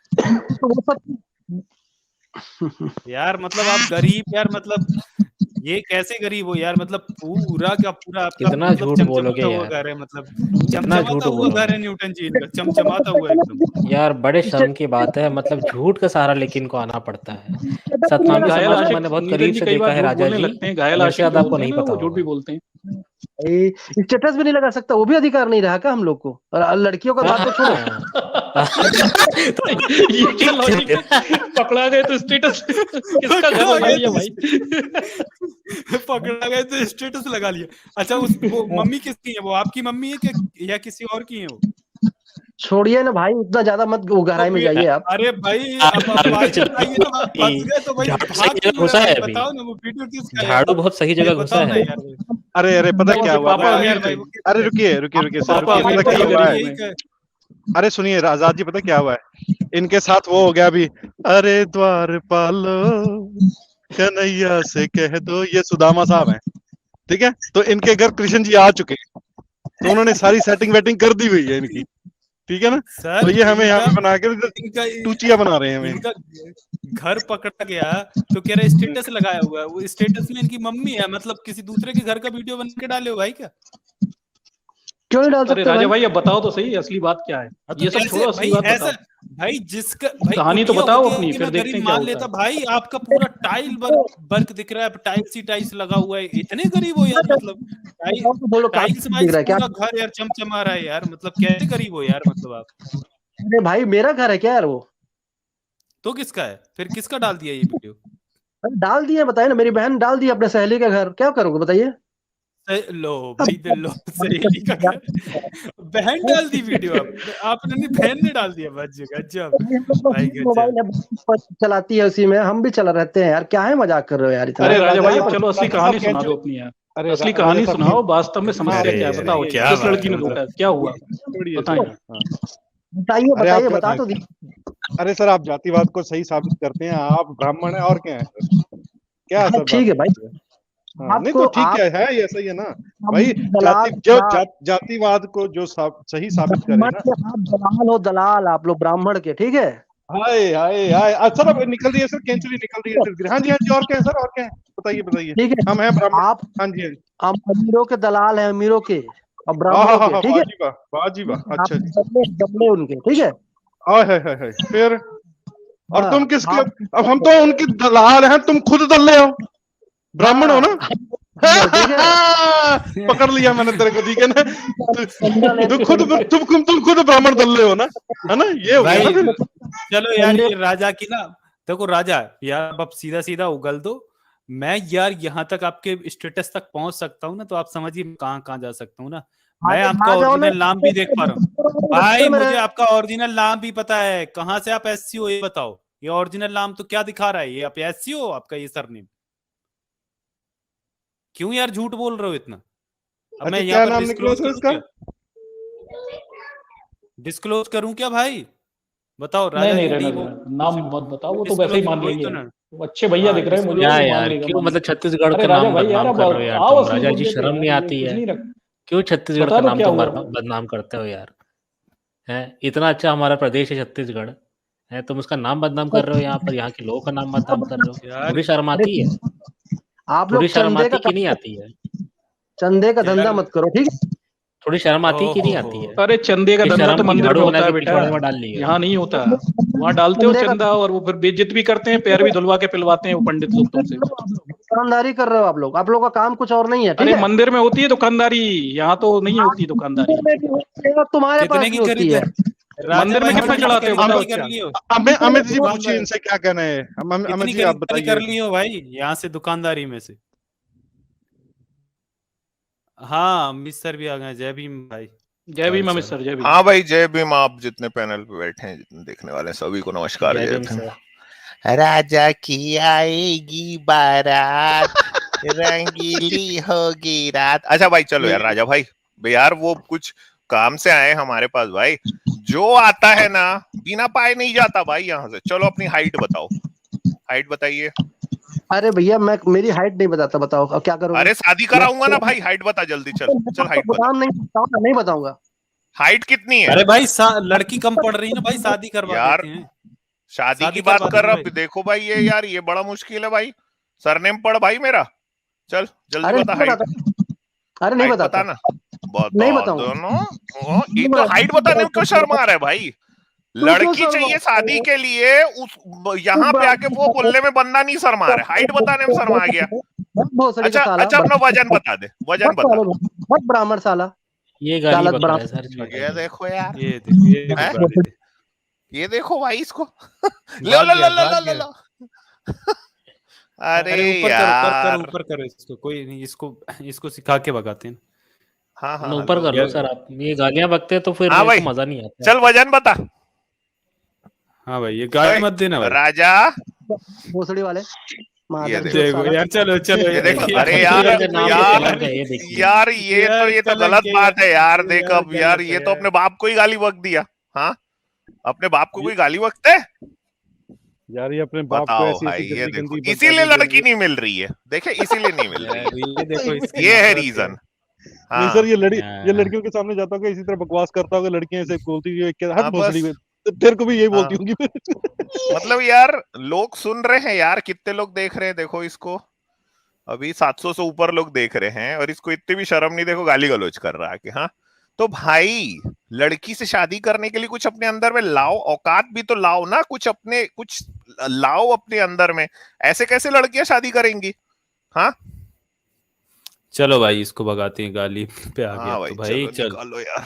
यार। मतलब आप गरीब यार, मतलब ये कैसे गरीब हो यार? मतलब पूरा का पूरा आपका कितना मतलब झूठ बोलोगे चमचमाता हुआ यार, घर है, मतलब कितना झूठ चमचमाता हुआ घर बोलोगे है न्यूटन जी इनका, चमचमाता हुआ एकदम। यार, बड़े शर्म की बात है, मतलब झूठ का सहारा लेके इनको आना पड़ता है। सतनामी घायल समाज को आशिक मैंने बहुत नीरज करीब जी से कई देखा बार है झूठ राजा बोलने जी, लगते हैं। घायल मेरे से आशिक जो ज्यादा आपको बोलते हैं नहीं ना, पता वो झूठ भी होगा। बोलते हैं। स्टेटस भी नहीं लगा सकता, वो भी अधिकार नहीं रहा क्या हम लोग को? और लड़कियों का बात तो छोड़ो। तो ये क्या लॉजिक है? पकड़ा गए तो स्टेटस किसका घर पकड़ा बना गए लिया तो भाई? पकड़ा गए तो स्टेटस लगा लिया। अच्छा वो मम्मी किसकी है? वो आपकी मम्मी है या किसी और की है वो? छोड़िए ना भाई, उतना ज्यादा मत गहराई में जाइए आप। अरे भाई अब आवाज उठाइए ना, आप फंस गए तो भाई झाड़ू भाग सही क्यों जगह घुसा रहे है भाई? अभी, बताओ ना वो वीडियो किसका है? झाड़ू बहुत सही जगह घुसा बताओ ना है। यार भाई। अरे पता क्या हुआ पापा ना, अमीर थे। अरे रुकिए सर, पापा रुकिए, अमीर पता थे, क्या ये हुआ है? गरीब हुए। अरे सुनिए आजाद जी, पता क्या हुआ है इनके साथ? वो हो गया अभी, अरे द्वार पालो कन्हैया से कह दो, ये सुदामा साहब हैं, ठीक है? तो इनके घर कृष्ण जी आ चुके हैं, तो उन्होंने सारी सेटिंग वेटिंग कर दी हुई है इनकी, ठीक है ना? सर तो ये हमें यहाँ पे बना के इनका टूचिया बना रहे हैं हमें। इनका घर पकड़ा गया तो कह रहे स्टेटस लगाया हुआ है, वो स्टेटस में इनकी मम्मी है, मतलब किसी दूसरे के घर का वीडियो बना के डाले हो भाई क्या? क्यों नहीं डाल अरे सकते राजा भाई? भाई अब बताओ तो सही असली बात क्या है, हाँ, तो ये सब ऐसे छोड़ो, असली भाई बात ऐसा बताओ। भाई जिसका भाई कहानी तो कुटिया बताओ होती है अपनी, कि फिर मैं देखते गरीब हैं क्या मान होता लेता, है। भाई आपका पूरा टाइल वर्क दिख रहा है, टाइल्स ही टाइल्स लगा हुआ है, इतने गरीब हो यार? मतलब बोलो टाइल्स दिख वाइल्स रहा है क्या? पूरा घर यार चमचमा रहा है यार, मतलब कैसे गरीब हो यार? मतलब आप अरे भाई मेरा घर है क्या यार वो? तो किसका है फिर? किसका डाल दिया ये वीडियो? अरे डाल दिए, बताइए ना, मेरी बहन डाल दी अपने सहेली का घर, क्या करोगे बताइए? लो भाई दिल लो, सहेली का घर बहन डाल दी वीडियो? आपने नहीं, बहन ने डाल दिया? बस गजब भाई, गजब। मोबाइल चलाती है, उसी में हम भी चला रहते हैं यार, क्या है मजाक कर रहे हो यार इतना? अरे राजा भाई राजा अब चलो असली राजा कहानी साहब सुना कैसे- दो अपनी यार, अरे असली राजा कहानी साहब सुनाओ, वास्तव में समस्या अरे क्या है, बताओ क्या किस बात लड़की है, ने लूटा, क्या हुआ? छोड़िए, बताएं छोड़िए, ना। हाँ। बताइए अरे बताइए, आप बता तो दी। अरे सर, आप जातिवाद को सही साबित करते हैं, आप ब्राह्मण हैं और क्या है सर? क्या सर ठीक है बात भाई, है? हाँ, नहीं आपको तो ठीक आप है ये सही है ना भाई। दलाल जातिवाद को जो सही साबित करे ब्राह्मण ना। के, आप दलाल हो, दलाल आप लोग ब्राह्मण के, ठीक है? हाय हाय हाय, सर अब निकल रही है सर, केंचुरी निकल रही है सर। हाँ जी, हाँ जी, और क्या है सर, और क्या है? बताइए बताइए। ठीक है, हम हैं ब्राह्मण। आप हाँ जी, हाँ जी। अमीरों के दलाल हैं, अमीरों के और हाँ ब्राह्मणों हाँ के, हाँ, ठीक वाह है? जी वाह, वाह जी वाह, आप अच्छा जी। बदले उनके, ठीक है? हाय फिर, और हाँ, तुम किसके? आप अब हम तो उनके दलाल हैं, तुम खुद दल्ले हो, ब्राह्मण हो ना? ठीक है? पकड़ लिया मैंने तेरे को, ठीक है ना? चंदा लेते तुम खुद ब्राह्मण दल्ले हो ना, है ना? ये हो गया ना भाई फिर। चलो यार, ये राजा की ना, देखो राजा यार, अब सीधा सीधा उगल दो। मैं यार यहाँ तक आपके स्टेटस तक पहुंच सकता हूँ ना, तो आप समझिए कहाँ कहाँ जा सकता हूँ ना। मैं आपका आ जाओ ना, ओरिजिनल नाम भी देख पा रहा हूँ भाई, मुझे आपका ओरिजिनल नाम भी पता है। कहाँ से आप एससी हो ये बताओ? ये ओरिजिनल नाम तो क्या दिखा रहा है? ये आप एससी हो, आपका ये सरनेम? क्यों यार झूठ बोल रहे हो इतना? अब मैं अच्छा, यहाँ क्या पर नाम निकला डिस्क्लोज सर करूँ इसका? क्या? डिस्क्लोज करूँ क्या भाई? बताओ नहीं राजा नहीं जी, रहने डी वो दो, नाम मत बताओ, वो तो वैसे ही मान वही लेंगे तो हम। ना। वो अच्छे भैया हाँ, दिख रहे हैं मुझे, क्या वो मान यार, लेगा, क्यों मान मतलब लेगा। छत्तीसगढ़ अरे का राजा नाम भाई यार, बदनाम अब कर रहे हो यार आओ तुम? असली राजा जी मुद्दे पे शर्म यार, नहीं ये आती कुछ है? नहीं रख। क्यों छत्तीसगढ़ बता का दो नाम क्या तुम हुआ। बदनाम करते हो यार? है इतना अच्छा हमारा प्रदेश है छत्तीसगढ़, है तुम उसका नाम बदनाम कर रहे हो यहाँ पर, यहाँ के लोगों का नाम बदनाम कर रहे हो? यार थोड़ी शर्म आती है? आप थोड़ी लोग शर्म चंदे आती का कि नहीं आती है? चंदे का धंधा यार मत करो, ठीक है? थोड़ी शर्म आती कि नहीं ओहो आती है? अरे चंदे का ये धंधा शर्म तो की मंदिर में झाड़ू बना होता है के बेटा, पिछवाड़े में डाल ली है। यहाँ नहीं होता। वहाँ डालते हो चंदे का चंदा और वो फिर बेइज्जत भी करते हैं, पैर भी धुलवा के पिलवाते हैं वो पंडित लोग तुमसे। दुकानदारी कर रहे हो आप लोग का काम कुछ और नहीं है, ठीक अरे है? मंदिर में होती है दुकानदारी, यहाँ तो नहीं होती दुकानदारी। मंदिर में भी होती है और तुम्हारे कितने पास भी की होती खरीदे? है। राजा मंदिर में भाई कितना कितने की चढ़ाते हो बताओ? खरीदारी कर अच्छा, ली हो? अमित जी पूछिए दुकानदार इनसे क्या कहना है। अमित कितनी जी आप खरीदारी कर बताइए। ली हो भाई यहाँ से दुकानदारी में से? हाँ, अमित सर भी आ गए। जय भीम भाई। जय भीम अमित सर, जय भीम। हाँ भाई, जय भीम। आप जितने पैनल पे बैठे हैं, जितने देखने वाले हैं, सभी को नमस्कार। जय जय भीम भीम। सर। राजा की आएगी बारात, रंगीली होगी रात। अच्छा भाई चलो यार, राजा भाई यार वो कुछ काम से आए हमारे पास भाई। जो आता है ना बिना पाए नहीं जाता भाई यहाँ से। चलो अपनी हाइट बताओ, हाइट बताइए। अरे भैया मैं मेरी हाइट नहीं बताता, बताओ अब क्या करोगे? अरे शादी कराऊंगा ना भाई, हाइट बता जल्दी। चल हाइट बता। नहीं बताऊंगा। हाइट कितनी है? अरे भाई लड़की कम पड़ रही है ना भाई, शादी करवा यार देते हैं। शादी की करवा बात कर रहा देंगे हूँ। देखो भाई ये यार, ये बड़ा मुश्किल है भाई। सरनेम पढ़ भाई मेरा। चल जल्दी अरे बता नहीं हाइट। बताता, अरे नहीं हाइट बताता, बताना। नहीं बता बताऊंगा। दोनों। एक तो हाइट बताने में क्यों शर्मा रहा है भाई? लड़की चाहिए शादी के लिए, उस यहाँ पे आके वो बोलने में बंदा नहीं शर्मा रहा है, हाइट बताने में शर्मा गया। अच्छा अच्छा, अपना वजन बता दे, वजन बता। बहुत ब्राह्मण साला, ये गाली बक रहा है सर। ये देखो यार, ये देखो ये देखो भाई इसको। भाग गया। लो। अरे ऊपर यार, करो इसको, कोई नहीं, इसको सिखा के भगाते हैं। हाँ हाँ ऊपर कर लो यार- सर आप, ये गालियां बकते हैं तो फिर हाँ मेरे भाई, को मजा नहीं आता। चल वजन बता। हाँ भाई ये गाली मत देना भाई। राजा भोसड़ी वाले ये मादर देखो, चोद देखो साला। यार, चलो चलो ये देखो, अरे ये यार ऐसे नाम यार पे कलंक है, ये देखिए। यार ये तो यार गलत कलंक बात है यार। देख यार अब यार गलत ये है तो यार। अपने बाप को ही गाली बक दिया। हाँ, अपने बाप को कोई गाली बकते है? यार ये अपने बाप को बताओ ऐसी भाई, ऐसी ये गंदी देखो, गंदी इसीलिए गाली लड़की दे नहीं मिल रही है। देखे, इसीलिए नहीं मिल रही यार ये देखो है। इसकी ये है नफरत रीजन। नहीं सर, हाँ ये लड़कियों के सामने जाता होगा इसी तरह बकवास करता होगा, लड़कियां ऐसे बोलती है कि हट हाँ, भोसड़ी बस। में, तेरे को भी यही हाँ। बोलती होंगी। मतलब यार लोग सुन रहे हैं यार, कितने लोग देख रहे हैं देखो इसको। अभी 700 से ऊपर लोग देख रहे हैं और इसको इतनी भी शर्म नहीं, देखो गाली गलौज कर रहा है कि हाँ। तो भाई लड़की से शादी करने के लिए कुछ अपने अंदर में लाओ, औकात भी तो लाओ ना, कुछ लाओ अपने अंदर में। ऐसे कैसे लड़कियां शादी करेंगी? हाँ चलो भाई इसको भगाते हैं, गाली पे आ गया हाँ तो भाई, भाई चलो चल। निकालो यार।